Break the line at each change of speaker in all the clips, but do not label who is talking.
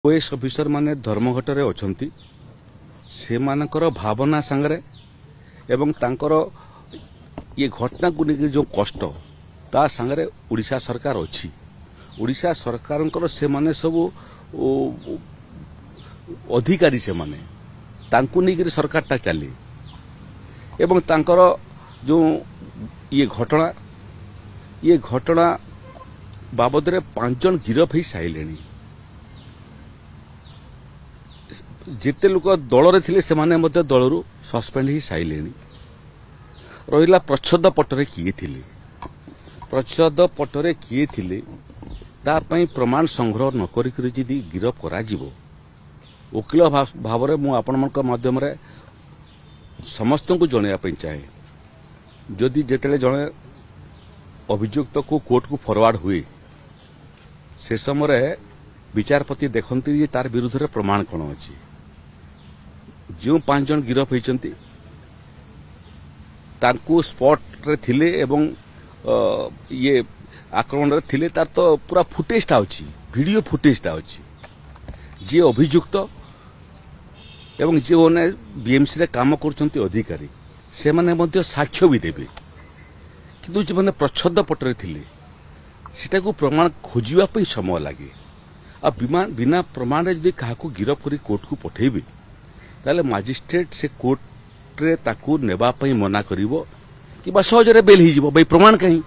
OS officer माने धर्मघटरे अछंती से मानकर भावना संगरे एवं तांकर ये घटना को लेकर जो कष्ट ता संगरे उड़ीसा सरकार अच्छी उड़ीसा सरकार से माने सब अधिकारी से माने तांको लेकर सरकार ता चली एवं तांकर जो ये घटना बाबद रे 5 जन गिरफ हो सारे जिते लोक दल थे से दलू सस्पेंड ही सारे रहा प्रच्छद पटरे किए थिले प्रच्छद पटरे किए थिले तापाई प्रमाण संग्रह न करी जदि गिरफ करा वकील भाव में मु आपण माध्यम समस्त को जनवाई चाहे जदि जिते जड़े अभियुक्त को कोर्ट को फॉरवर्ड हुए से समय विचारपति देखती तार विरुद्ध रे प्रमाण कौन अच्छी जो 5 जन गिरफ होती स्पॉट रे थिले एवं ये आक्रमण रे थिले तार तो पूरा फुटेजटा अच्छी वीडियो फुटेजटा अच्छी जी अभियुक्त एवं जो बीएमसी रे काम करछंती अधिकारी से माने साक्ष्य भी देबे किंतु जो मैंने प्रच्छद पटरे थिले सेटा को प्रमाण खोजिबा समय लगे अब बिना प्रमाण यदि क्या गिरफ कर कोर्ट को पठेबे ताले मजिस्ट्रेट से कोर्ट रे ताकू नेबापई मना करिवो कि सहजरे बेल ही भाई प्रमाण कहीं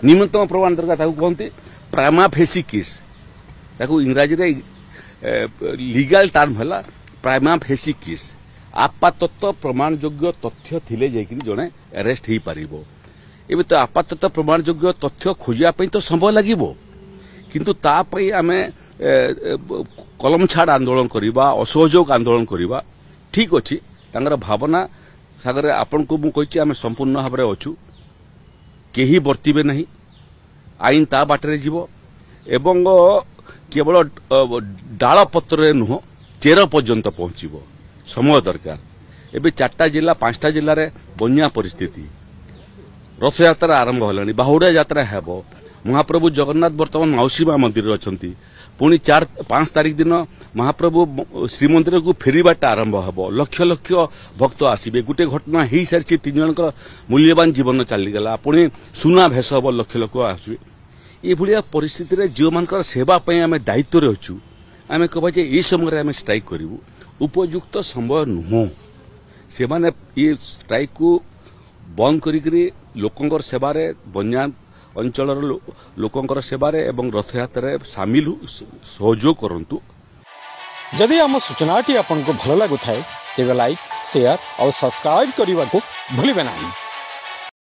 निम्नतम प्रमाण दरकार कहते प्राइमा फेसी केस इंग्राजी रे लीगल टर्म है प्राइमा फेसी केस आपातत प्रमाण योग्य तथ्य थिले जाइकि जड़े अरेस्ट हो पारिबो एबे तो आपातत प्रमाण योग्य तथ्य खोजिया तो समय लगिबो किंतु तापई आमे कलम छाड़ आंदोलन करवा असहयोग आंदोलन करवा ठीक अच्छी तांगर भावना सागर आपण को मु कहिछि आमे संपूर्ण भाव में अच्छु केही बर्तिबे नहीं आईन ता बाटरे जीवो एवं केवल डाल पत्र नुह चेर पर्यंत पहुंचीबो समय दरकार एबे 4टा जिला 5टा जिले में बन्या परिस्थिति रथ यात्रा आरंभ होलानी बाहुड़ा यात्रा हेबो महाप्रभु जगन्नाथ वर्तमान मौसीमा मंदिर अच्छी पुणी 4-5 तारीख दिन महाप्रभु श्रीमंदिर को फेरवाटा आरंभ हो लक्ष लक्ष भक्त आसबे गोटे घटना हो सारी 3 जन मूल्यवान जीवन चलीगला पुणी सुना भेष हम लक्ष लक्ष आसबे ये परिस्थिति जो मान सेवा आम दायित्व अच्छु आम कह ये समय आम स्ट्राइक करूँ उपयुक्त समय नुह से माने ये स्ट्राइक को बंद करी लोकंर सेवारे बन्या अंचल लोकंर सेवारे एवं रथ यात्रा सामिल सहयोग करंतु।
जदि आम सूचनाटी आपन को भल लागुथाए तेबे लाइक शेयर और सब्सक्राइब करने को भूलिबे नहीं।